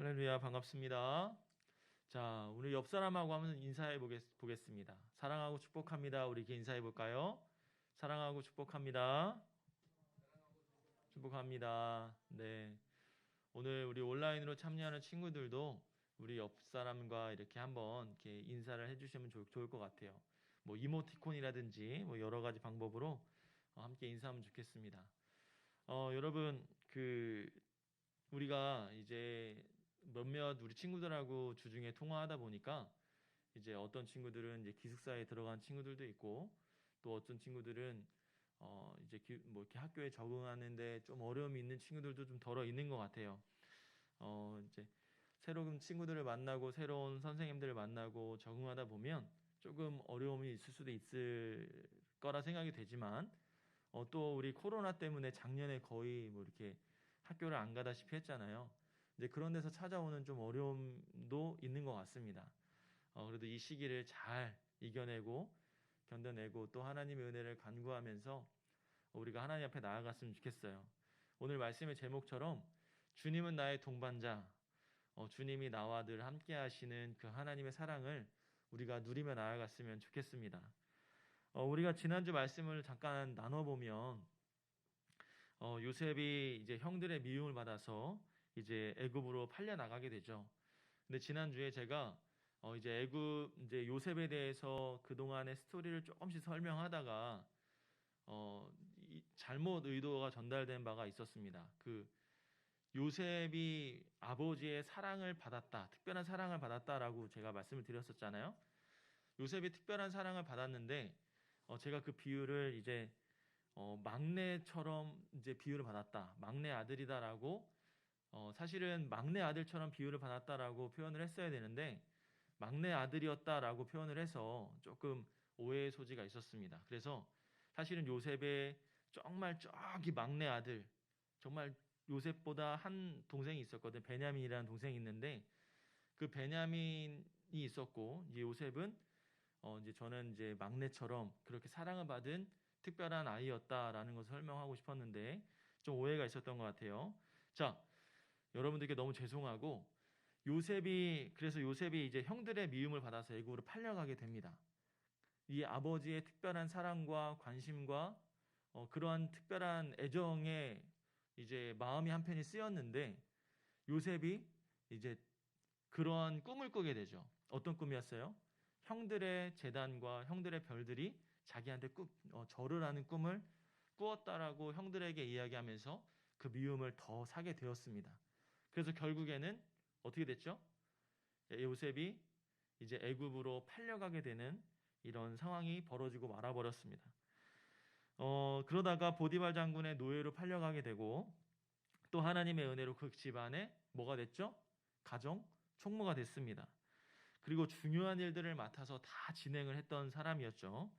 할렐루야, 반갑습니다. 자, 오늘 옆 사람하고 한번 인사해 보겠습니다. 사랑하고 축복합니다. 우리 이렇게 인사해 볼까요? 사랑하고 축복합니다. 축복합니다. 네. 오늘 우리 온라인으로 참여하는 친구들도 우리 옆 사람과 이렇게 한번 이렇게 인사를 해주시면 좋을 것 같아요. 뭐 이모티콘이라든지 뭐 여러 가지 방법으로 함께 인사하면 좋겠습니다. 여러분, 우리가 이제 몇몇 우리 친구들하고 주중에 통화하다 보니까 이제 어떤 친구들은 이제 기숙사에 들어간 친구들도 있고, 또 어떤 친구들은 이제 뭐 이렇게 학교에 적응하는데 좀 어려움이 있는 친구들도 좀 덜어 있는 것 같아요. 이제 새로운 친구들을 만나고 새로운 선생님들을 만나고 적응하다 보면 조금 어려움이 있을 수도 있을 거라 생각이 되지만, 또 우리 코로나 때문에 작년에 거의 뭐 이렇게 학교를 안 가다시피 했잖아요. 이제 그런 데서 찾아오는 좀 어려움도 있는 것 같습니다. 그래도 이 시기를 잘 이겨내고 견뎌내고 또 하나님의 은혜를 간구하면서 우리가 하나님 앞에 나아갔으면 좋겠어요. 오늘 말씀의 제목처럼 주님은 나의 동반자, 주님이 나와 늘 함께 하시는 그 하나님의 사랑을 우리가 누리며 나아갔으면 좋겠습니다. 우리가 지난주 말씀을 잠깐 나눠보면 요셉이 이제 형들의 미움을 받아서 이제 애굽으로 팔려 나가게 되죠. 근데 지난주에 제가 이제 요셉에 대해서 그동안의 스토리를 조금씩 설명하다가 잘못 의도가 전달된 바가 있었습니다. 요셉이 아버지의 사랑을 받았다, 특별한 사랑을 받았다라고 제가 말씀을 드렸었잖아요. 요셉이 특별한 사랑을 받았는데 제가 그 비유를 이제 막내처럼 이제 비유를 받았다, 막내 아들이다라고, 사실은 막내 아들처럼 비유를 받았다라고 표현을 했어야 되는데 막내 아들이었다라고 표현을 해서 조금 오해의 소지가 있었습니다. 그래서 사실은 요셉의 정말 저기 막내 아들, 정말 요셉보다 한 동생이 있었거든. 베냐민이라는 동생이 있는데 그 베냐민이 있었고, 이제 요셉은 이제 저는 이제 막내처럼 그렇게 사랑을 받은 특별한 아이였다라는 것을 설명하고 싶었는데 좀 오해가 있었던 것 같아요. 자, 여러분들께 너무 죄송하고, 그래서 요셉이 이제 형들의 미움을 받아서 애굽으로 팔려가게 됩니다. 이 아버지의 특별한 사랑과 관심과 그러한 특별한 애정에 이제 마음이 한편이 쓰였는데, 요셉이 이제 그러한 꿈을 꾸게 되죠. 어떤 꿈이었어요? 형들의 제단과 형들의 별들이 자기한테 절을 하는 꿈을 꾸었다라고 형들에게 이야기하면서 그 미움을 더 사게 되었습니다. 그래서 결국에는 어떻게 됐죠? 요셉이 이제 애굽으로 팔려가게 되는 이런 상황이 벌어지고 말아버렸습니다. 그러다가 보디발 장군의 노예로 팔려가게 되고, 또 하나님의 은혜로 그 집안에 뭐가 됐죠? 가정 총무가 됐습니다. 그리고 중요한 일들을 맡아서 다 진행을 했던 사람이었죠.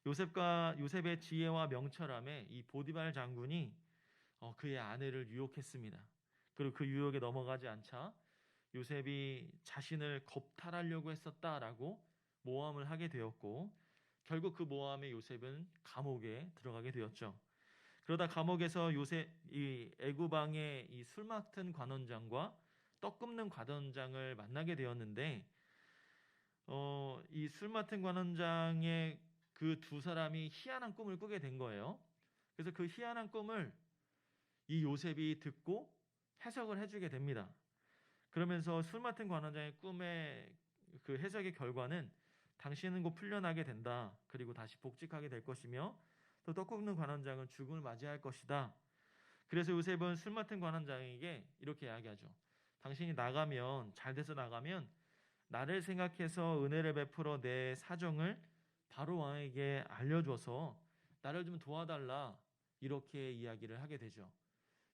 요셉의 지혜와 명철함에 이 보디발 장군이 그의 아내를 유혹했습니다. 그리고 그 유혹에 넘어가지 않자 요셉이 자신을 겁탈하려고 했었다라고 모함을 하게 되었고, 결국 그 모함에 요셉은 감옥에 들어가게 되었죠. 그러다 감옥에서 이 애굽 왕의 이 술 맡은 관원장과 떡 굽는 관원장을 만나게 되었는데, 이 술 맡은 관원장의 그 두 사람이 희한한 꿈을 꾸게 된 거예요. 그래서 그 희한한 꿈을 이 요셉이 듣고 해석을 해주게 됩니다. 그러면서 술 맡은 관원장의 꿈의 그 해석의 결과는 당신은 곧 풀려나게 된다, 그리고 다시 복직하게 될 것이며 또 떡 굽는 관원장은 죽음을 맞이할 것이다. 그래서 요셉은 술 맡은 관원장에게 이렇게 이야기하죠. 당신이 잘 돼서 나가면 나를 생각해서 은혜를 베풀어 내 사정을 바로 왕에게 알려줘서 나를 좀 도와달라, 이렇게 이야기를 하게 되죠.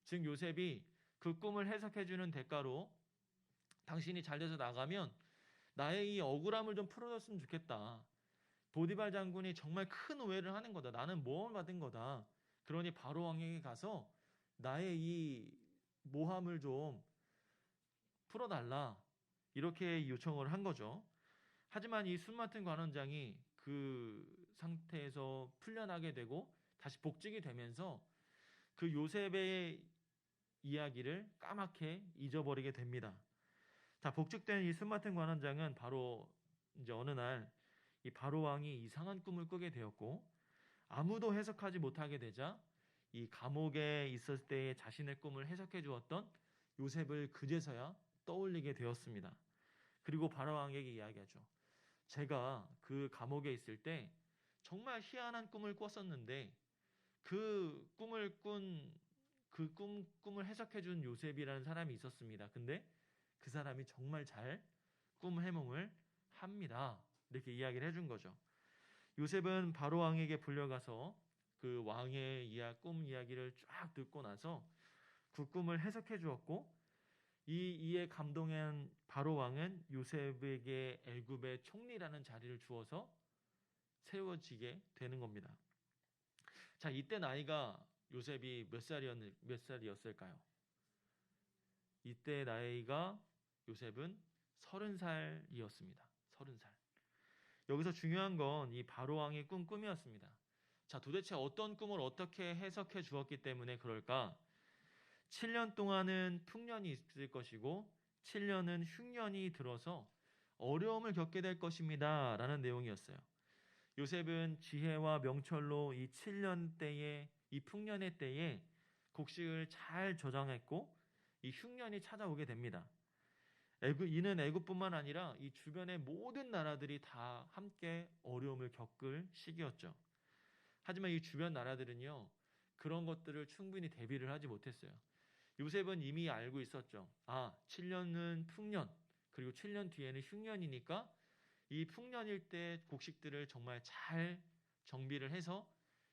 즉 요셉이 그 꿈을 해석해주는 대가로 당신이 잘 돼서 나가면 나의 이 억울함을 좀 풀어줬으면 좋겠다. 보디발 장군이 정말 큰 오해를 하는 거다. 나는 모함을 받은 거다. 그러니 바로 왕에게 가서 나의 이 모함을 좀 풀어달라, 이렇게 요청을 한 거죠. 하지만 이 술 맡은 관원장이 그 상태에서 풀려나게 되고 다시 복직이 되면서 그 요셉의 이야기를 까맣게 잊어버리게 됩니다. 자, 복직된 이 스마튼 관원장은 바로 이제 어느 날 이 바로 왕이 이상한 꿈을 꾸게 되었고, 아무도 해석하지 못하게 되자 이 감옥에 있을 때의 자신의 꿈을 해석해 주었던 요셉을 그제서야 떠올리게 되었습니다. 그리고 바로 왕에게 이야기하죠. 제가 그 감옥에 있을 때 정말 희한한 꿈을 꿨었는데, 그 꿈을 꾼 그 꿈을 해석해 준 요셉이라는 사람이 있었습니다. 근데 그 사람이 정말 잘 꿈 해몽을 합니다. 이렇게 이야기를 해준 거죠. 요셉은 바로 왕에게 불려가서 그 왕의 꿈 이야기를 쫙 듣고 나서 그 꿈을 해석해 주었고, 이에 감동한 바로 왕은 요셉에게 애굽의 총리라는 자리를 주어서 세워지게 되는 겁니다. 자, 이때 나이가 요셉이 몇 살이었을까요? 이때 나이가 요셉은 30살이었습니다. 30살. 여기서 중요한 건 이 바로 왕의 꿈이었습니다. 자, 도대체 어떤 꿈을 어떻게 해석해 주었기 때문에 그럴까? 7년 동안은 풍년이 있을 것이고 7년은 흉년이 들어서 어려움을 겪게 될 것입니다. 라는 내용이었어요. 요셉은 지혜와 명철로 이 7년 때에, 이 풍년의 때에 곡식을 잘 저장했고 이 흉년이 찾아오게 됩니다. 이는 애굽뿐만 아니라 이 주변의 모든 나라들이 다 함께 어려움을 겪을 시기였죠. 하지만 이 주변 나라들은요, 그런 것들을 충분히 대비를 하지 못했어요. 요셉은 이미 알고 있었죠. 7년은 풍년, 그리고 7년 뒤에는 흉년이니까 이 풍년일 때 곡식들을 정말 잘 정비를 해서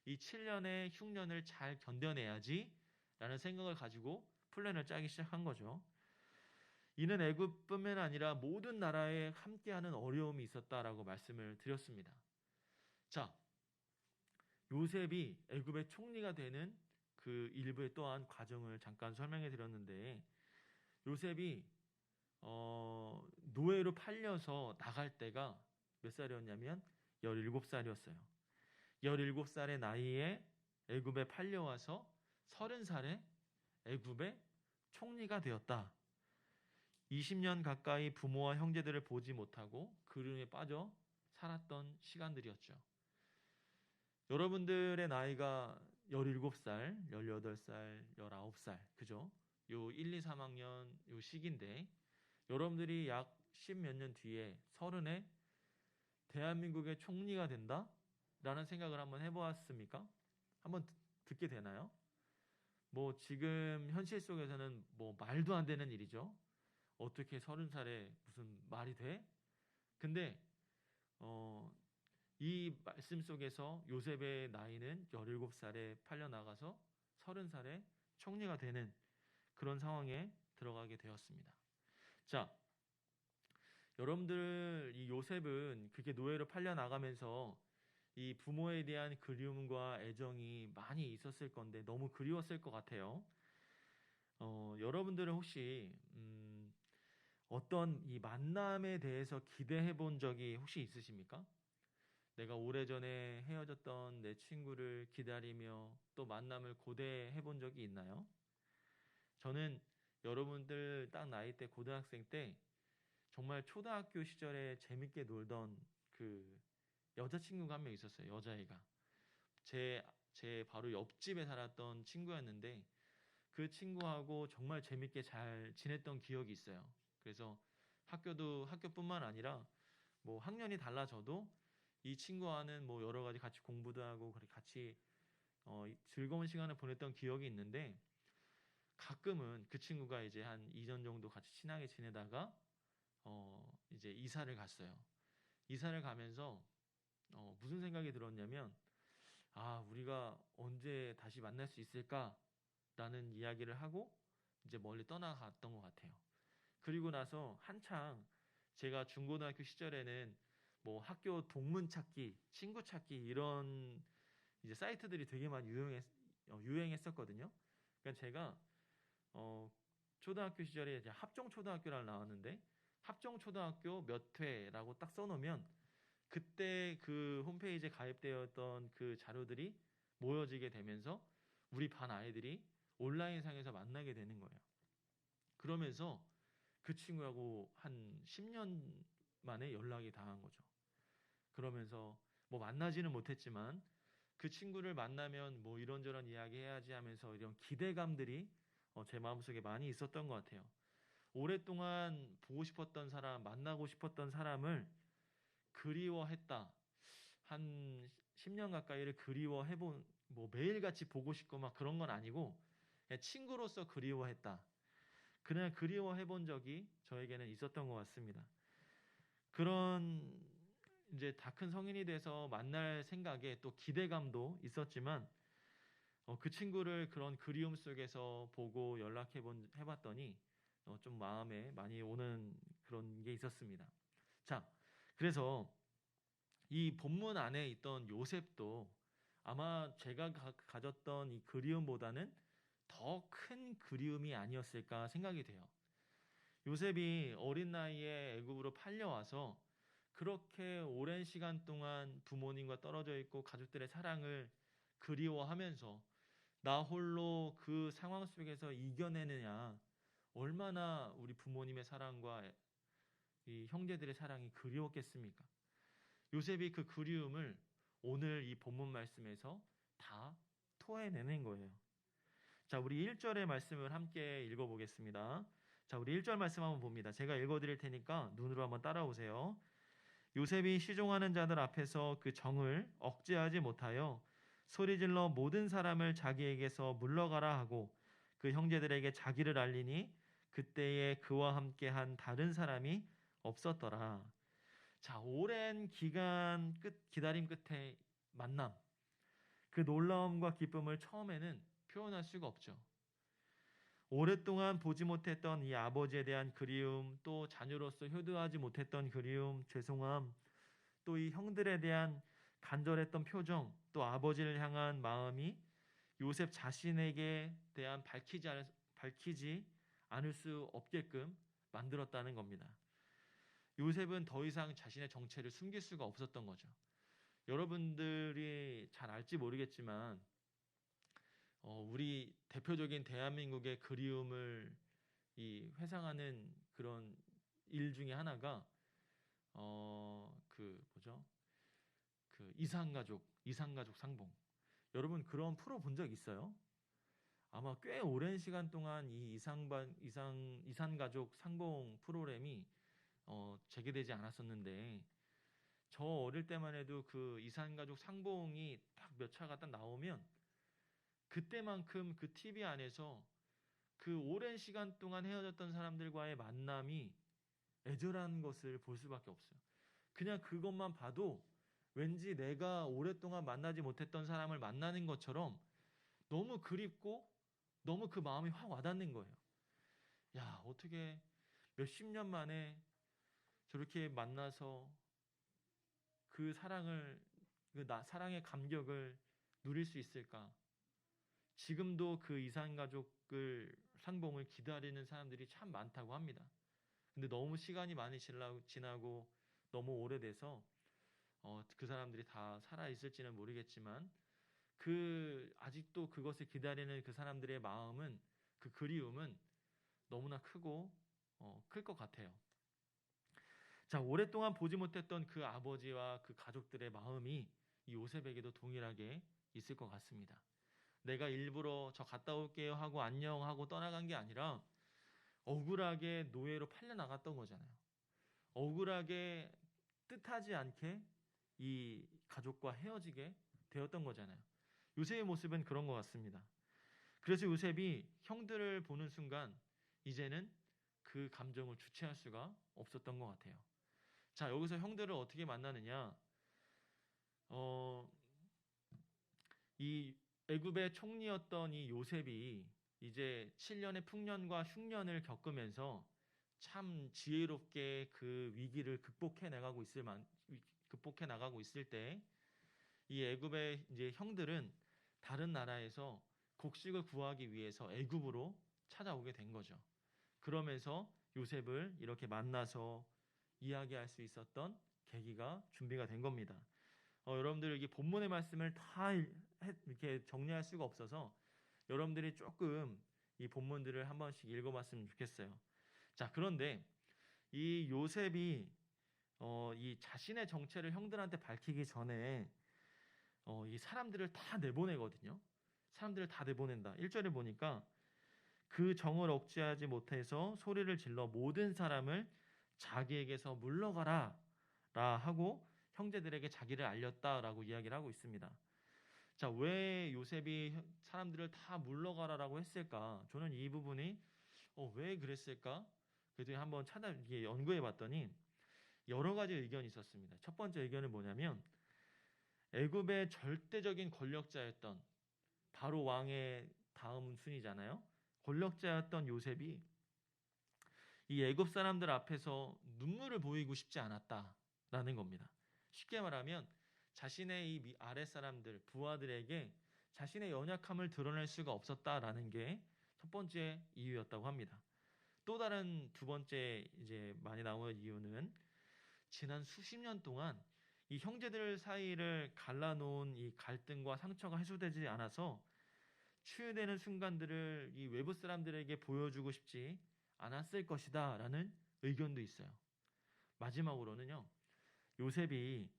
이 7년의 흉년을 잘 견뎌내야지 라는 생각을 가지고 플랜을 짜기 시작한 거죠. 이는 애굽뿐만 아니라 모든 나라에 함께하는 어려움이 있었다라고 말씀을 드렸습니다. 자, 요셉이 애굽의 총리가 되는 그 일부의 또한 과정을 잠깐 설명해 드렸는데, 요셉이 노예로 팔려서 나갈 때가 몇 살이었냐면 17살이었어요. 17살의 나이에 애굽에 팔려와서 30살에 애굽의 총리가 되었다. 20년 가까이 부모와 형제들을 보지 못하고 그림에 빠져 살았던 시간들이었죠. 여러분들의 나이가 17살, 18살, 19살, 그죠? 요 1, 2, 3학년 요 시기인데, 여러분들이 약 10몇 년 뒤에 30에 대한민국의 총리가 된다? 라는 생각을 한번 해보았습니까? 한번 듣게 되나요? 뭐 지금 현실 속에서는 뭐 말도 안 되는 일이죠. 어떻게 30살에 무슨 말이 돼? 근데 이 말씀 속에서 요셉의 나이는 17살에 팔려나가서 30살에 총리가 되는 그런 상황에 들어가게 되었습니다. 자, 여러분들 이 요셉은 그렇게 노예로 팔려나가면서 이 부모에 대한 그리움과 애정이 많이 있었을 건데 너무 그리웠을 것 같아요. 여러분들은 혹시 어떤 이 만남에 대해서 기대해 본 적이 혹시 있으십니까? 내가 오래전에 헤어졌던 내 친구를 기다리며 또 만남을 고대해 본 적이 있나요? 저는 여러분들 딱 나이 때 고등학생 때 정말 초등학교 시절에 재밌게 놀던 그 여자친구가 한 명 있었어요. 여자애가. 제 바로 옆집에 살았던 친구였는데 그 친구하고 정말 재밌게 잘 지냈던 기억이 있어요. 그래서 학교뿐만 아니라 뭐 학년이 달라져도 이 친구와는 뭐 여러 가지 같이 공부도 하고 같이 즐거운 시간을 보냈던 기억이 있는데, 가끔은 그 친구가 이제 한 2년 정도 같이 친하게 지내다가 이제 이사를 갔어요. 이사를 가면서 무슨 생각이 들었냐면, 우리가 언제 다시 만날 수 있을까라는 이야기를 하고 이제 멀리 떠나갔던 것 같아요. 그리고 나서 한창 제가 중고등학교 시절에는 뭐 학교 동문 찾기, 친구 찾기 이런 이제 사이트들이 되게 많이 유행했었거든요. 그러니까 제가 초등학교 시절에 이제 합정초등학교를 나왔는데 합정초등학교 몇 회라고 딱 써놓으면 그때 그 홈페이지에 가입되었던 그 자료들이 모여지게 되면서 우리 반 아이들이 온라인상에서 만나게 되는 거예요. 그러면서 그 친구하고 한 10년 만에 연락이 닿은 거죠. 그러면서 뭐 만나지는 못했지만 그 친구를 만나면 뭐 이런저런 이야기 해야지 하면서 이런 기대감들이 제 마음속에 많이 있었던 것 같아요. 오랫동안 보고 싶었던 사람, 만나고 싶었던 사람을 그리워했다. 한 10년 가까이를 그리워해본, 뭐 매일같이 보고 싶고 막 그런 건 아니고 그냥 친구로서 그리워했다. 그냥 그리워해본 적이 저에게는 있었던 것 같습니다. 그런 이제 다 큰 성인이 돼서 만날 생각에 또 기대감도 있었지만 그 친구를 그런 그리움 속에서 보고 해봤더니 좀 마음에 많이 오는 그런 게 있었습니다. 자, 그래서 이 본문 안에 있던 요셉도 아마 제가 가졌던 이 그리움보다는 더 큰 그리움이 아니었을까 생각이 돼요. 요셉이 어린 나이에 애굽으로 팔려와서 그렇게 오랜 시간 동안 부모님과 떨어져 있고 가족들의 사랑을 그리워하면서 나 홀로 그 상황 속에서 이겨내느냐, 얼마나 우리 부모님의 사랑과 이 형제들의 사랑이 그리웠겠습니까? 요셉이 그 그리움을 오늘 이 본문 말씀에서 다 토해내는 거예요. 자, 우리 1절의 말씀을 함께 읽어보겠습니다. 자, 우리 1절 말씀 한번 봅니다. 제가 읽어드릴 테니까 눈으로 한번 따라오세요. 요셉이 시종하는 자들 앞에서 그 정을 억제하지 못하여 소리질러 모든 사람을 자기에게서 물러가라 하고 그 형제들에게 자기를 알리니 그때에 그와 함께한 다른 사람이 없었더라. 자, 오랜 기다림 끝에 만남, 그 놀라움과 기쁨을 처음에는 표현할 수가 없죠. 오랫동안 보지 못했던 이 아버지에 대한 그리움, 또 자녀로서 효도하지 못했던 그리움, 죄송함, 또 이 형들에 대한 간절했던 표정, 또 아버지를 향한 마음이 요셉 자신에게 대한 밝히지 않을 수 없게끔 만들었다는 겁니다. 요셉은 더 이상 자신의 정체를 숨길 수가 없었던 거죠. 여러분들이 잘 알지 모르겠지만 우리 대표적인 대한민국의 그리움을 이 회상하는 그런 일 중에 하나가 그 뭐죠? 그 이산가족 상봉. 여러분 그런 프로 본 적 있어요? 아마 꽤 오랜 시간 동안 이 이산가족 상봉 프로그램이 재개되지 않았었는데 저 어릴 때만 해도 그 이산가족 상봉이 딱 몇 차가 딱 나오면 그때만큼 그 TV 안에서 그 오랜 시간 동안 헤어졌던 사람들과의 만남이 애절한 것을 볼 수밖에 없어요. 그냥 그것만 봐도 왠지 내가 오랫동안 만나지 못했던 사람을 만나는 것처럼 너무 그립고 너무 그 마음이 확 와닿는 거예요. 야, 어떻게 몇십 년 만에 저렇게 만나서 그 사랑의 감격을 누릴 수 있을까? 지금도 그 이산가족을 상봉을 기다리는 사람들이 참 많다고 합니다. 근데 너무 시간이 많이 지나고 너무 오래돼서 그 사람들이 다 살아 있을지는 모르겠지만 아직도 그것을 기다리는 그 사람들의 마음은, 그 그리움은 너무나 크고 클 것 같아요. 자, 오랫동안 보지 못했던 그 아버지와 그 가족들의 마음이 이 요셉에게도 동일하게 있을 것 같습니다. 내가 일부러 저 갔다 올게요 하고 안녕하고 떠나간 게 아니라 억울하게 노예로 팔려 나갔던 거잖아요. 억울하게 뜻하지 않게 이 가족과 헤어지게 되었던 거잖아요. 요셉의 모습은 그런 것 같습니다. 그래서 요셉이 형들을 보는 순간 이제는 그 감정을 주체할 수가 없었던 것 같아요. 자, 여기서 형들을 어떻게 만나느냐? 이 애굽의 총리였던 이 요셉이 이제 7년의 풍년과 흉년을 겪으면서 참 지혜롭게 그 위기를 극복해 나가고 있을 때 이 애굽의 이제 형들은 다른 나라에서 곡식을 구하기 위해서 애굽으로 찾아오게 된 거죠. 그러면서 요셉을 이렇게 만나서 이야기할 수 있었던 계기가 준비가 된 겁니다. 여러분들 여기 본문의 말씀을 다 이렇게 정리할 수가 없어서 여러분들이 조금 이 본문들을 한 번씩 읽어봤으면 좋겠어요. 자, 그런데 이 요셉이 이 자신의 정체를 형들한테 밝히기 전에 이 사람들을 다 내보내거든요. 사람들을 다 내보낸다. 1절에 보니까 그 정을 억제하지 못해서 소리를 질러 모든 사람을 자기에게서 물러가라 라 하고 형제들에게 자기를 알렸다라고 이야기를 하고 있습니다. 자, 왜 요셉이 사람들을 다 물러가라라고 했을까? 저는 이 부분이 왜 그랬을까? 그래서 한번 이게 연구해 봤더니 여러 가지 의견이 있었습니다. 첫 번째 의견은 뭐냐면 애굽의 절대적인 권력자였던 바로 왕의 다음 순위잖아요. 권력자였던 요셉이 이 애굽 사람들 앞에서 눈물을 보이고 싶지 않았다라는 겁니다. 쉽게 말하면 자신의 이 아랫 사람들, 부하들에게 자신의 연약함을 드러낼 수가 없었다라는 게 첫 번째 이유였다고 합니다. 또 다른 두 번째 이제 많이 나오는 이유는 지난 수십 년 동안 이 형제들 사이를 갈라놓은 이 갈등과 상처가 해소되지 않아서 치유되는 순간들을 이 외부 사람들에게 보여주고 싶지 않았을 것이다 라는 의견도 있어요. 마지막으로는요, 요셉이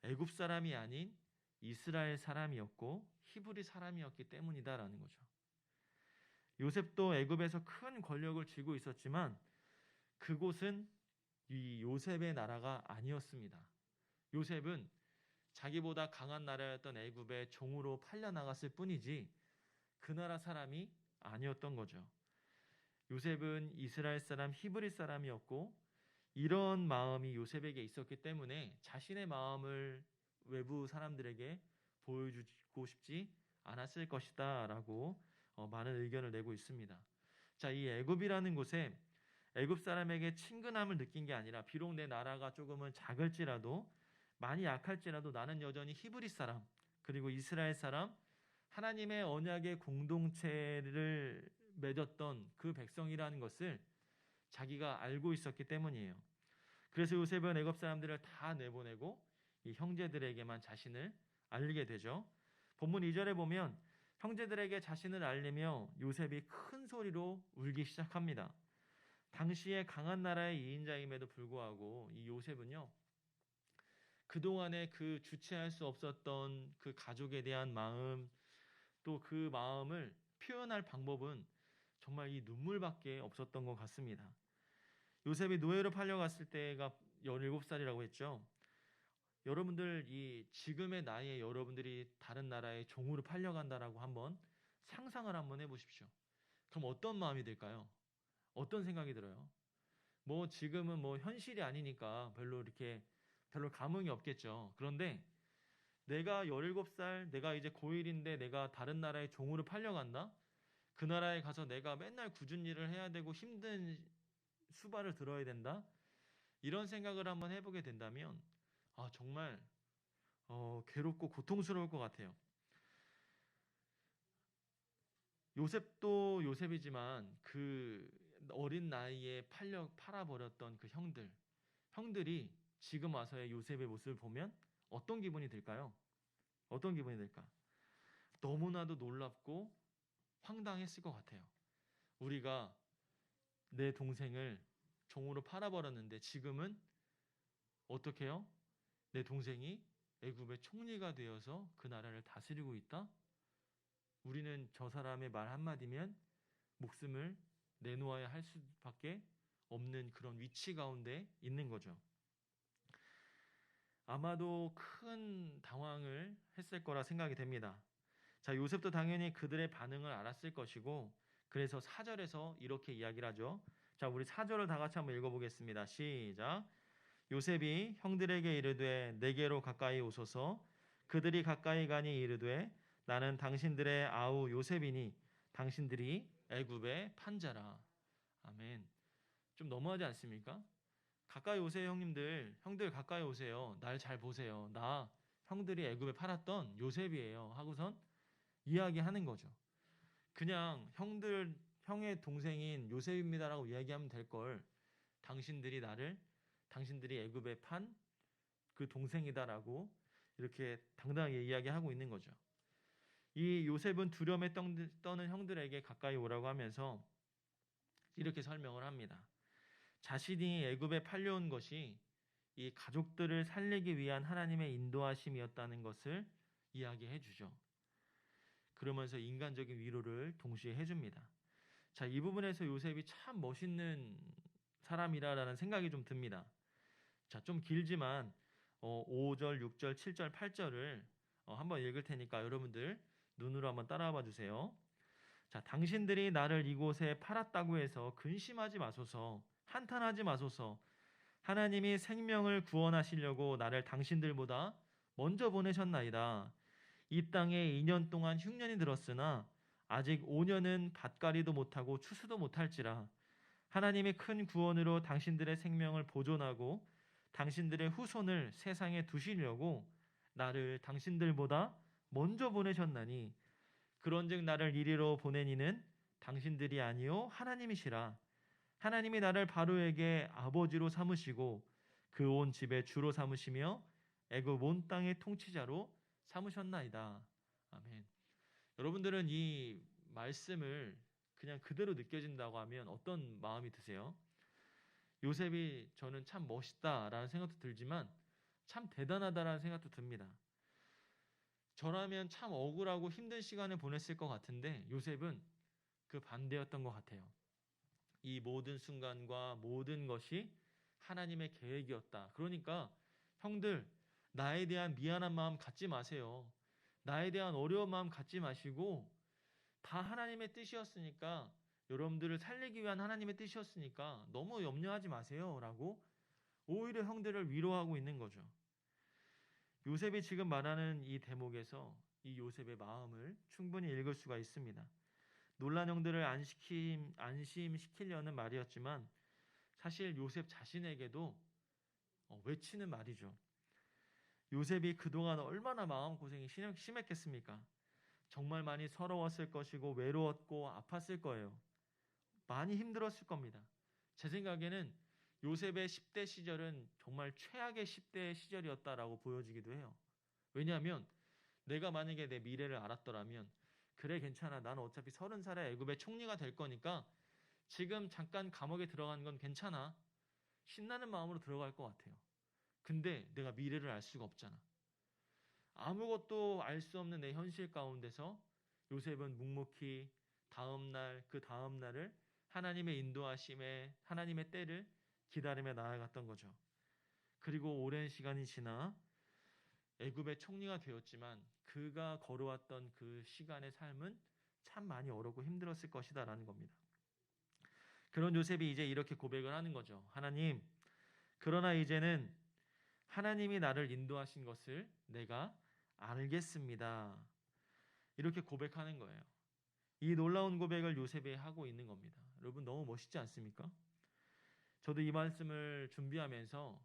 애굽 사람이 아닌 이스라엘 사람이었고 히브리 사람이었기 때문이다라는 거죠. 요셉도 애굽에서 큰 권력을 쥐고 있었지만 그곳은 이 요셉의 나라가 아니었습니다. 요셉은 자기보다 강한 나라였던 애굽의 종으로 팔려 나갔을 뿐이지 그 나라 사람이 아니었던 거죠. 요셉은 이스라엘 사람, 히브리 사람이었고 이런 마음이 요셉에게 있었기 때문에 자신의 마음을 외부 사람들에게 보여주고 싶지 않았을 것이다 라고 많은 의견을 내고 있습니다. 자, 이 애굽이라는 곳에 애굽 사람에게 친근함을 느낀 게 아니라 비록 내 나라가 조금은 작을지라도 많이 약할지라도 나는 여전히 히브리 사람 그리고 이스라엘 사람 하나님의 언약의 공동체를 맺었던 그 백성이라는 것을 자기가 알고 있었기 때문이에요. 그래서 요셉은 애굽 사람들을 다 내보내고 이 형제들에게만 자신을 알리게 되죠. 본문 2절에 보면 형제들에게 자신을 알리며 요셉이 큰 소리로 울기 시작합니다. 당시에 강한 나라의 2인자임에도 불구하고 이 요셉은요, 그동안에 그 주체할 수 없었던 그 가족에 대한 마음, 또 그 마음을 표현할 방법은 정말 이 눈물밖에 없었던 것 같습니다. 요셉이 노예로 팔려갔을 때가 17살이라고 했죠. 여러분들 이 지금의 나이에 여러분들이 다른 나라의 종으로 팔려간다라고 한번 상상을 한번 해보십시오. 그럼 어떤 마음이 들까요? 어떤 생각이 들어요? 뭐 지금은 뭐 현실이 아니니까 별로 감흥이 없겠죠. 그런데 내가 17살, 내가 이제 고1인데 내가 다른 나라의 종으로 팔려간다? 그 나라에 가서 내가 맨날 굳은 일을 해야 되고 힘든 수발을 들어야 된다? 이런 생각을 한번 해보게 된다면 정말 괴롭고 고통스러울 것 같아요. 요셉도 요셉이지만 그 어린 나이에 팔아버렸던 그 형들이 지금 와서의 요셉의 모습을 보면 어떤 기분이 들까요? 어떤 기분이 들까? 너무나도 놀랍고 황당했을 것 같아요. 우리가 내 동생을 종으로 팔아버렸는데 지금은 어떻게 해요? 내 동생이 애굽의 총리가 되어서 그 나라를 다스리고 있다? 우리는 저 사람의 말 한마디면 목숨을 내놓아야 할 수밖에 없는 그런 위치 가운데 있는 거죠. 아마도 큰 당황을 했을 거라 생각이 됩니다. 자, 요셉도 당연히 그들의 반응을 알았을 것이고 그래서 4절에서 이렇게 이야기를 하죠. 자, 우리 4절을 다 같이 한번 읽어보겠습니다. 시작. 요셉이 형들에게 이르되 내게로 가까이 오소서. 그들이 가까이 가니 이르되 나는 당신들의 아우 요셉이니 당신들이 애굽의 판자라. 아멘. 좀 너무하지 않습니까? 가까이 오세요, 형들 가까이 오세요. 날 잘 보세요. 나 형들이 애굽에 팔았던 요셉이에요. 하고선 이야기하는 거죠. 그냥 형의 동생인 요셉입니다라고 이야기하면 될 걸 당신들이 애굽에 판 그 동생이다라고 이렇게 당당하게 이야기하고 있는 거죠. 이 요셉은 두려움에 떠는 형들에게 가까이 오라고 하면서 이렇게 설명을 합니다. 자신이 애굽에 팔려온 것이 이 가족들을 살리기 위한 하나님의 인도하심이었다는 것을 이야기해 주죠. 그러면서 인간적인 위로를 동시에 해줍니다. 자, 이 부분에서 요셉이 참 멋있는 사람이라는 생각이 좀 듭니다. 자, 좀 길지만 5절, 6절, 7절, 8절을 한번 읽을 테니까 여러분들 눈으로 한번 따라와 주세요. 자, 당신들이 나를 이곳에 팔았다고 해서 근심하지 마소서, 한탄하지 마소서. 하나님이 생명을 구원하시려고 나를 당신들보다 먼저 보내셨나이다. 이 땅에 2년 동안 흉년이 들었으나 아직 5년은 밭갈이도 못하고 추수도 못할지라. 하나님이 큰 구원으로 당신들의 생명을 보존하고 당신들의 후손을 세상에 두시려고 나를 당신들보다 먼저 보내셨나니 그런즉 나를 이리로 보내니는 당신들이 아니요 하나님이시라. 하나님이 나를 바로에게 아버지로 삼으시고 그 온 집의 주로 삼으시며 애굽 온 땅의 통치자로 삼으셨나이다. 아멘. 여러분들은 이 말씀을 그냥 그대로 느껴진다고 하면 어떤 마음이 드세요? 요셉이 저는 참 멋있다라는 생각도 들지만 참 대단하다라는 생각도 듭니다. 저라면 참 억울하고 힘든 시간을 보냈을 것 같은데 요셉은 그 반대였던 것 같아요. 이 모든 순간과 모든 것이 하나님의 계획이었다. 그러니까 형들, 나에 대한 미안한 마음 갖지 마세요. 나에 대한 어려운 마음 갖지 마시고 다 하나님의 뜻이었으니까, 여러분들을 살리기 위한 하나님의 뜻이었으니까 너무 염려하지 마세요 라고 오히려 형들을 위로하고 있는 거죠. 요셉이 지금 말하는 이 대목에서 이 요셉의 마음을 충분히 읽을 수가 있습니다. 놀란 형들을 안심시키려는 말이었지만 사실 요셉 자신에게도 외치는 말이죠. 요셉이 그동안 얼마나 마음고생이 심했겠습니까? 정말 많이 서러웠을 것이고 외로웠고 아팠을 거예요. 많이 힘들었을 겁니다. 제 생각에는 요셉의 10대 시절은 정말 최악의 10대 시절이었다라고 보여지기도 해요. 왜냐하면 내가 만약에 내 미래를 알았더라면 그래 괜찮아, 난 어차피 30살에 애굽의 총리가 될 거니까 지금 잠깐 감옥에 들어가는 건 괜찮아, 신나는 마음으로 들어갈 것 같아요. 근데 내가 미래를 알 수가 없잖아. 아무것도 알 수 없는 내 현실 가운데서 요셉은 묵묵히 다음날 그 다음날을 하나님의 인도하심에 하나님의 때를 기다리며 나아갔던 거죠. 그리고 오랜 시간이 지나 애굽의 총리가 되었지만 그가 걸어왔던 그 시간의 삶은 참 많이 어렵고 힘들었을 것이다라는 겁니다. 그런 요셉이 이제 이렇게 고백을 하는 거죠. 하나님, 그러나 이제는 하나님이 나를 인도하신 것을 내가 알겠습니다. 이렇게 고백하는 거예요. 이 놀라운 고백을 요셉이 하고 있는 겁니다. 여러분 너무 멋있지 않습니까? 저도 이 말씀을 준비하면서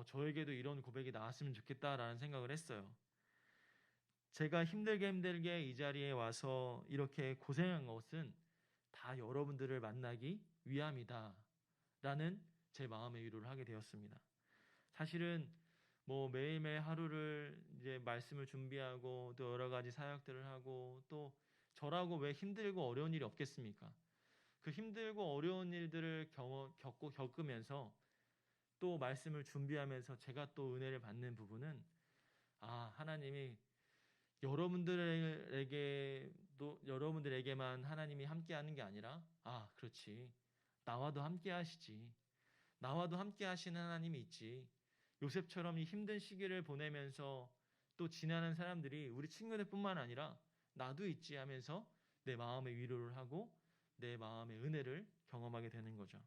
저에게도 이런 고백이 나왔으면 좋겠다라는 생각을 했어요. 제가 힘들게 이 자리에 와서 이렇게 고생한 것은 다 여러분들을 만나기 위함이다 라는 제 마음의 위로를 하게 되었습니다. 사실은 매일매일 하루를 이제 말씀을 준비하고 또 여러 가지 사역들을 하고 또 저라고 왜 힘들고 어려운 일이 없겠습니까? 그 힘들고 어려운 일들을 겪으면서 또 말씀을 준비하면서 제가 또 은혜를 받는 부분은 하나님이 여러분들에게만 하나님이 함께하는 게 아니라 그렇지, 나와도 함께 하시지. 나와도 함께 하시는 하나님이 있지. 요셉처럼 이 힘든 시기를 보내면서 또 지나는 사람들이 우리 친구들뿐만 아니라 나도 있지 하면서 내 마음의 위로를 하고 내 마음의 은혜를 경험하게 되는 거죠.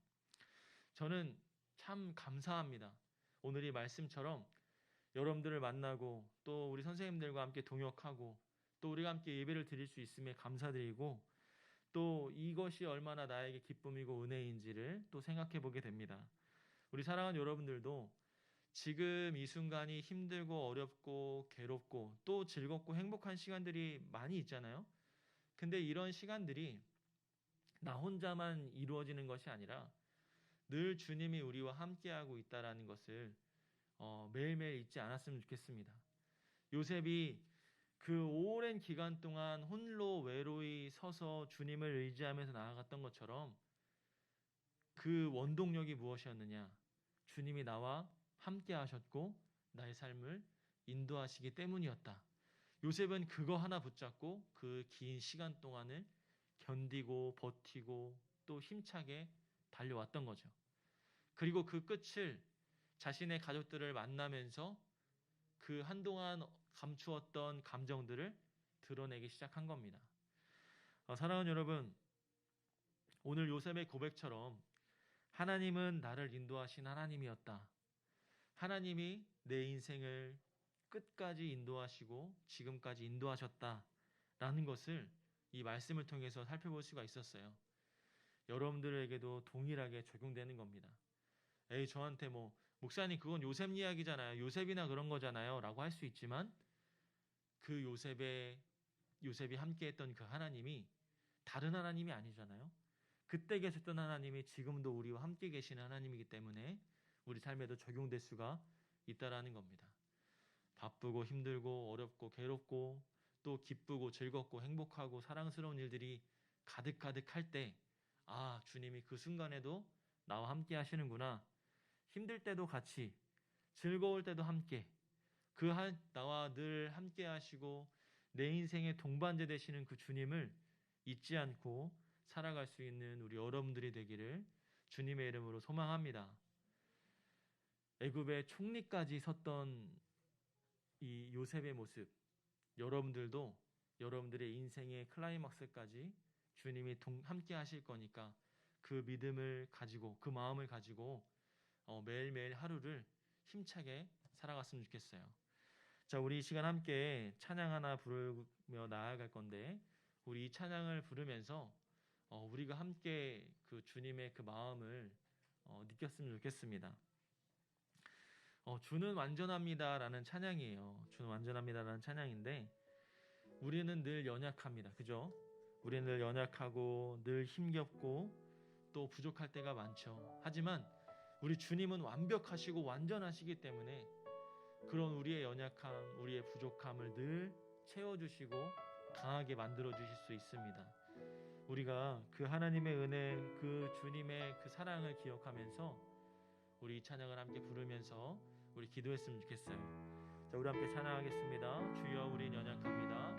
저는 참 감사합니다. 오늘 이 말씀처럼 여러분들을 만나고 또 우리 선생님들과 함께 동역하고 또 우리가 함께 예배를 드릴 수 있음에 감사드리고 또 이것이 얼마나 나에게 기쁨이고 은혜인지를 또 생각해 보게 됩니다. 우리 사랑하는 여러분들도 지금 이 순간이 힘들고 어렵고 괴롭고 또 즐겁고 행복한 시간들이 많이 있잖아요. 근데 이런 시간들이 나 혼자만 이루어지는 것이 아니라 늘 주님이 우리와 함께하고 있다는 것을 매일매일 잊지 않았으면 좋겠습니다. 요셉이 그 오랜 기간 동안 홀로 외로이 서서 주님을 의지하면서 나아갔던 것처럼 그 원동력이 무엇이었느냐? 주님이 나와 함께 하셨고 나의 삶을 인도하시기 때문이었다. 요셉은 그거 하나 붙잡고 그 긴 시간 동안을 견디고 버티고 또 힘차게 달려왔던 거죠. 그리고 그 끝을 자신의 가족들을 만나면서 그 한동안 감추었던 감정들을 드러내기 시작한 겁니다. 사랑하는 여러분, 오늘 요셉의 고백처럼 하나님은 나를 인도하신 하나님이었다. 하나님이 내 인생을 끝까지 인도하시고 지금까지 인도하셨다라는 것을 이 말씀을 통해서 살펴볼 수가 있었어요. 여러분들에게도 동일하게 적용되는 겁니다. 에이, 저한테 목사님 그건 요셉 이야기잖아요. 요셉이나 그런 거잖아요. 라고 할 수 있지만 그 요셉이 함께했던 그 하나님이 다른 하나님이 아니잖아요. 그때 계셨던 하나님이 지금도 우리와 함께 계시는 하나님이기 때문에 우리 삶에도 적용될 수가 있다라는 겁니다. 바쁘고 힘들고 어렵고 괴롭고 또 기쁘고 즐겁고 행복하고 사랑스러운 일들이 가득가득할 때, 아, 주님이 그 순간에도 나와 함께 하시는구나. 힘들 때도 같이, 즐거울 때도 함께, 나와 늘 함께 하시고 내 인생의 동반자 되시는 그 주님을 잊지 않고 살아갈 수 있는 우리 여러분들이 되기를 주님의 이름으로 소망합니다. 애굽의 총리까지 섰던 이 요셉의 모습, 여러분들도 여러분들의 인생의 클라이막스까지 주님이 함께 하실 거니까 그 믿음을 가지고 그 마음을 가지고 매일매일 하루를 힘차게 살아갔으면 좋겠어요. 자, 우리 이 시간 함께 찬양 하나 부르며 나아갈 건데 우리 이 찬양을 부르면서 우리가 함께 그 주님의 그 마음을 느꼈으면 좋겠습니다. 주는 완전합니다라는 찬양이에요. 주는 완전합니다라는 찬양인데 우리는 늘 연약합니다. 그죠? 우리는 늘 연약하고 늘 힘겹고 또 부족할 때가 많죠. 하지만 우리 주님은 완벽하시고 완전하시기 때문에 그런 우리의 연약함, 우리의 부족함을 늘 채워주시고 강하게 만들어주실 수 있습니다. 우리가 그 하나님의 은혜, 그 주님의 그 사랑을 기억하면서 우리 이 찬양을 함께 부르면서 우리 기도했으면 좋겠어요. 자, 우리 함께 찬양하겠습니다. 주여, 우린 연약합니다.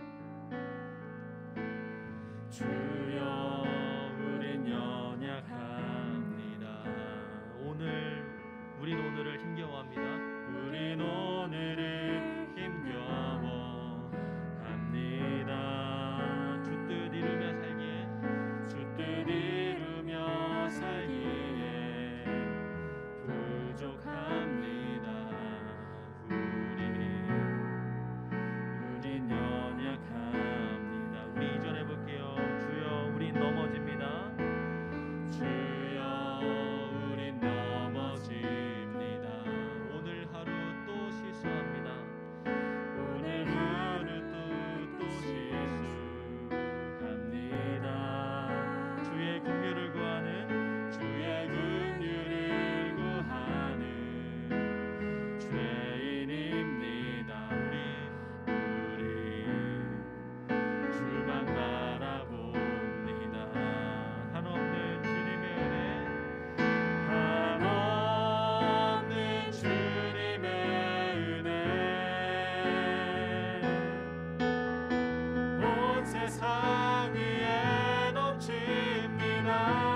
주여, 우린 연약합니다. 우린 오늘을 힘겨워합니다. 우린 오늘을 힘겨워합니다. 주 뜻 이루며 살기에, 주 뜻 이루며 살기에 부족합니다. 우린 연약합니다. 우리 이전해 볼게요. 주여, 우린 넘어집니다. 주여, 우린 넘어집니다. 오늘 하루 또 실수합니다. 오늘 하루 또 실수합니다. 주의 긍휼을 구하는, 주의 긍휼을 구하는 죄인입니다. 우리 주만 바라봅니다. 한없는 주님의 은혜, 한없는 주님의 은혜, 온 세상 위에 넘칩니다.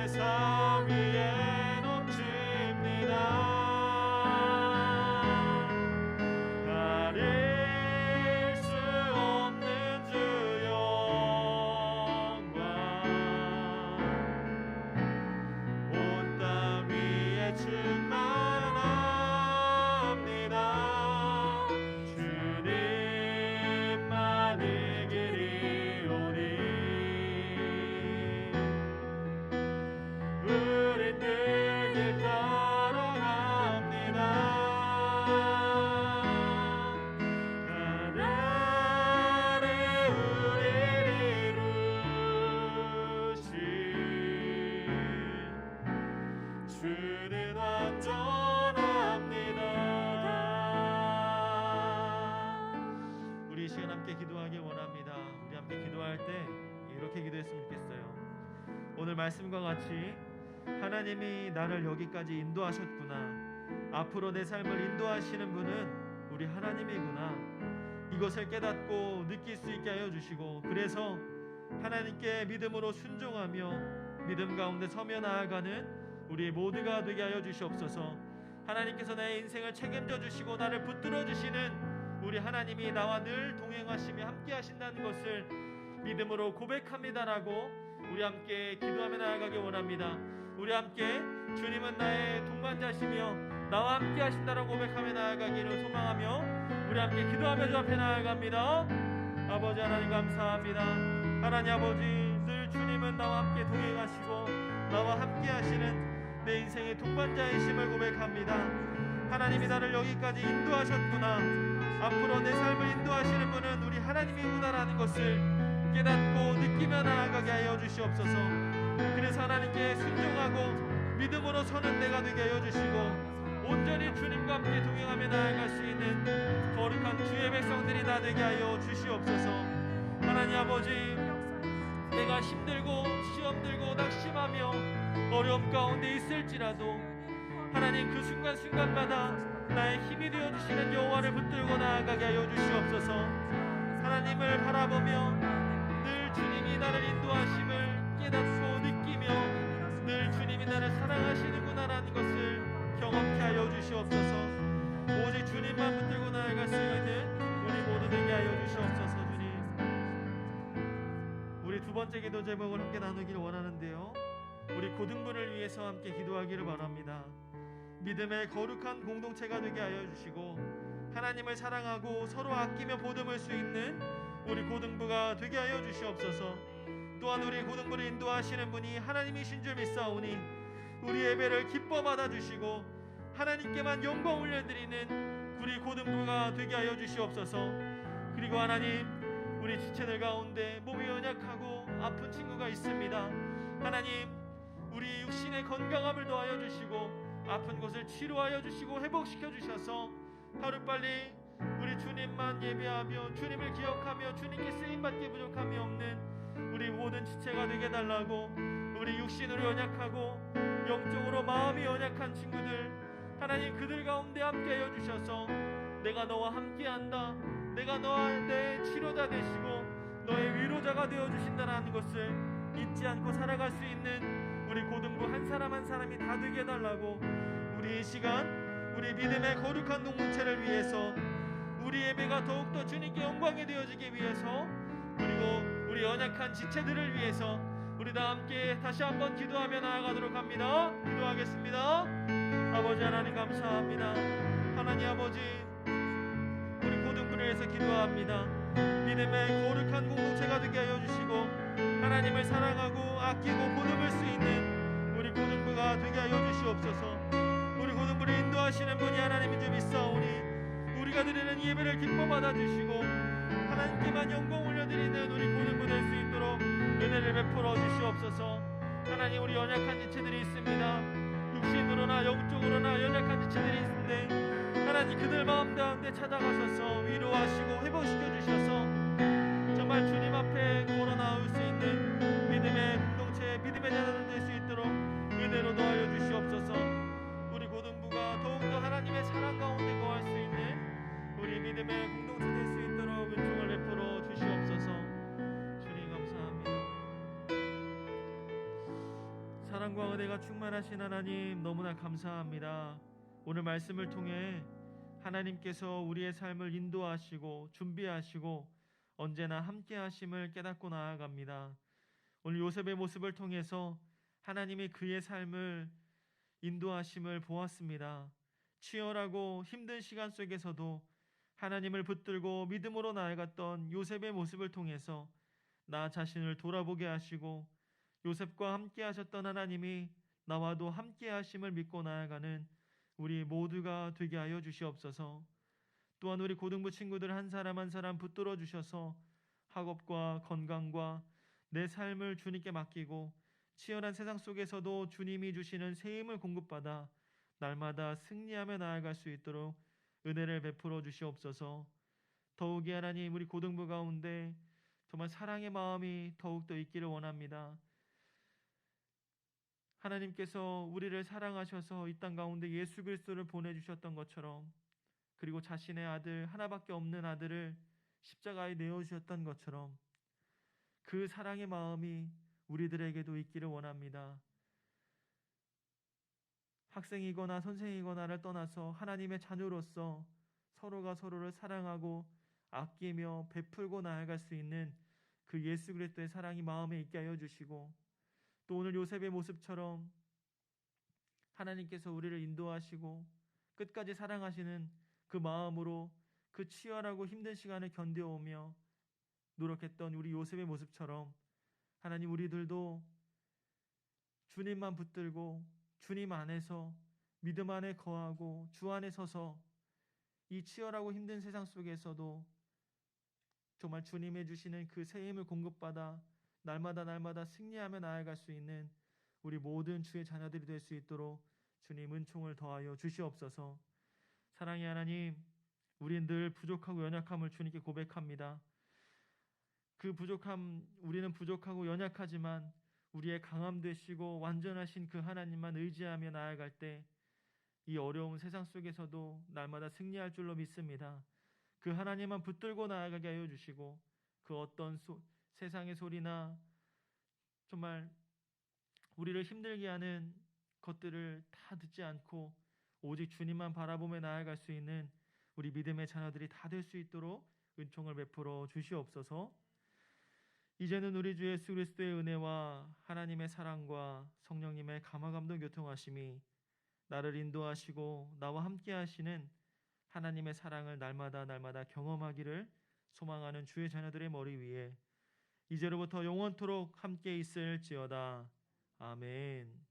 내 삶 위에 넘칩니다. 주는 안전합니다. 우리 이 시간 함께 기도하길 원합니다. 우리 함께 기도할 때 이렇게 기도했으면 좋겠어요. 오늘 말씀과 같이 하나님이 나를 여기까지 인도하셨구나, 앞으로 내 삶을 인도하시는 분은 우리 하나님이구나, 이것을 깨닫고 느낄 수 있게 하여 주시고, 그래서 하나님께 믿음으로 순종하며 믿음 가운데 서며 나아가는 우리 모두가 되게 하여 주시옵소서. 하나님께서 내 인생을 책임져 주시고 나를 붙들어 주시는 우리 하나님이 나와 늘 동행하시며 함께 하신다는 것을 믿음으로 고백합니다라고 우리 함께 기도하며 나아가기 원합니다. 우리 함께 주님은 나의 동반자시며 나와 함께 하신다라고 고백하며 나아가기를 소망하며 우리 함께 기도하며 주 앞에 나아갑니다. 아버지 하나님 감사합니다. 하나님 아버지, 늘 주님은 나와 함께 동행하시고 나와 함께 하시는 내 인생의 동반자이심을 고백합니다. 하나님이 나를 여기까지 인도하셨구나, 앞으로 내 삶을 인도하시는 분은 우리 하나님이구나라는 것을 깨닫고 느끼며 나아가게 하여 주시옵소서. 그래서 하나님께 순종하고 믿음으로 서는 내가 되게 하여 주시고 온전히 주님과 함께 동행하며 나아갈 수 있는 거룩한 주의 백성들이 다 되게 하여 주시옵소서. 하나님 아버지, 내가 힘들고 시험 들고 낙심하며 어려움 가운데 있을지라도 하나님 그 순간순간마다 나의 힘이 되어주시는 여호와를 붙들고 나아가게 하여 주시옵소서. 하나님을 바라보며 늘 주님이 나를 인도하심을 깨닫고 느끼며 늘 주님이 나를 사랑하시는구나라는 것을 경험케 하여 주시옵소서. 오직 주님만 붙들고 나아갈 수 있는 우리 모두 되게 하여 주시옵소서. 주님, 우리 두 번째 기도 제목을 함께 나누기를 원하는데요, 우리 고등부를 위해서 함께 기도하기를 바랍니다. 믿음의 거룩한 공동체가 되게 하여 주시고 하나님을 사랑하고 서로 아끼며 보듬을 수 있는 우리 고등부가 되게 하여 주시옵소서. 또한 우리 고등부를 인도하시는 분이 하나님이신 줄 믿사오니 우리 예배를 기뻐 받아주시고 하나님께만 영광 올려드리는 우리 고등부가 되게 하여 주시옵소서. 그리고 하나님, 우리 지체들 가운데 몸이 연약하고 아픈 친구가 있습니다. 하나님, 우리 육신의 건강함을 더하여 주시고 아픈 곳을 치료하여 주시고 회복시켜 주셔서 하루빨리 우리 주님만 예배하며 주님을 기억하며 주님께 쓰임받기 부족함이 없는 우리 모든 지체가 되게 달라고, 우리 육신으로 연약하고 영적으로 마음이 연약한 친구들, 하나님 그들 가운데 함께하여 주셔서 내가 너와 함께한다, 내가 너와 내 치료자 되시고 너의 위로자가 되어주신다는 것을 잊지 않고 살아갈 수 있는 우리 고등부 한 사람 한 사람이 다 되게 해달라고, 우리 이 시간 우리 믿음의 거룩한 공동체를 위해서, 우리 예배가 더욱더 주님께 영광이 되어지기 위해서, 그리고 우리 연약한 지체들을 위해서 우리 다 함께 다시 한번 기도하며 나아가도록 합니다. 기도하겠습니다. 아버지 하나님 감사합니다. 하나님 아버지, 우리 고등부를 위해서 기도합니다. 믿음의 거룩한 공동체가 되게 하여 주시고 하나님을 사랑하고 아끼고 보듬을 수 있는 우리 고등부가 되게 하여 주시옵소서. 우리 고등부를 인도하시는 분이 하나님인 줄 믿사오니 우리가 드리는 예배를 기뻐 받아주시고 하나님께만 영광 올려드리는 우리 고등부 될 수 있도록 은혜를 베풀어 주시옵소서. 하나님, 우리 연약한 지체들이 있습니다. 육신으로나 영적으로나 연약한 지체들이 있는데 하나님 그들 마음 가운데 찾아가셔서 위로하시고 회복시켜 주셔서 정말 주님 앞에 걸어 나올 수 있는 믿음의 공동체, 믿음의 자녀들 될 수 있도록 은혜로 도와여 주시옵소서. 우리 고등부가 더욱더 하나님의 사랑 가운데 거할 수 있는 우리 믿음의 공동체 될 수 있도록 은총을 베풀어 주시옵소서. 주님 감사합니다. 사랑과 은혜가 충만하신 하나님 너무나 감사합니다. 오늘 말씀을 통해 하나님께서 우리의 삶을 인도하시고 준비하시고 언제나 함께 하심을 깨닫고 나아갑니다. 오늘 요셉의 모습을 통해서 하나님이 그의 삶을 인도하심을 보았습니다. 치열하고 힘든 시간 속에서도 하나님을 붙들고 믿음으로 나아갔던 요셉의 모습을 통해서 나 자신을 돌아보게 하시고 요셉과 함께 하셨던 하나님이 나와도 함께 하심을 믿고 나아가는 우리 모두가 되게 하여 주시옵소서. 또한 우리 고등부 친구들 한 사람 한 사람 붙들어 주셔서 학업과 건강과 내 삶을 주님께 맡기고 치열한 세상 속에서도 주님이 주시는 새 힘을 공급받아 날마다 승리하며 나아갈 수 있도록 은혜를 베풀어 주시옵소서. 더욱이 하나님 우리 고등부 가운데 정말 사랑의 마음이 더욱더 있기를 원합니다. 하나님께서 우리를 사랑하셔서 이 땅 가운데 예수 그리스도를 보내주셨던 것처럼, 그리고 자신의 아들, 하나밖에 없는 아들을 십자가에 내어주셨던 것처럼 그 사랑의 마음이 우리들에게도 있기를 원합니다. 학생이거나 선생이거나를 떠나서 하나님의 자녀로서 서로가 서로를 사랑하고 아끼며 베풀고 나아갈 수 있는 그 예수 그리스도의 사랑이 마음에 있게 하여 주시고, 또 오늘 요셉의 모습처럼 하나님께서 우리를 인도하시고 끝까지 사랑하시는 그 마음으로 그 치열하고 힘든 시간을 견뎌오며 노력했던 우리 요셉의 모습처럼 하나님 우리들도 주님만 붙들고 주님 안에서 믿음 안에 거하고 주 안에 서서 이 치열하고 힘든 세상 속에서도 정말 주님의 주시는 그 새 힘을 공급받아 날마다 승리하며 나아갈 수 있는 우리 모든 주의 자녀들이 될 수 있도록 주님 은총을 더하여 주시옵소서. 사랑의 하나님, 우리는 늘 부족하고 연약함을 주님께 고백합니다. 그 부족함, 우리는 부족하고 연약하지만 우리의 강함 되시고 완전하신 그 하나님만 의지하며 나아갈 때 이 어려운 세상 속에서도 날마다 승리할 줄로 믿습니다. 그 하나님만 붙들고 나아가게 하여 주시고, 그 어떤 세상의 소리나 정말 우리를 힘들게 하는 것들을 다 듣지 않고 오직 주님만 바라보며 나아갈 수 있는 우리 믿음의 자녀들이 다 될 수 있도록 은총을 베풀어 주시옵소서. 이제는 우리 주 예수 그리스도의 은혜와 하나님의 사랑과 성령님의 감화감동 교통하심이 나를 인도하시고 나와 함께 하시는 하나님의 사랑을 날마다 경험하기를 소망하는 주의 자녀들의 머리 위에 이제로부터 영원토록 함께 있을지어다. 아멘.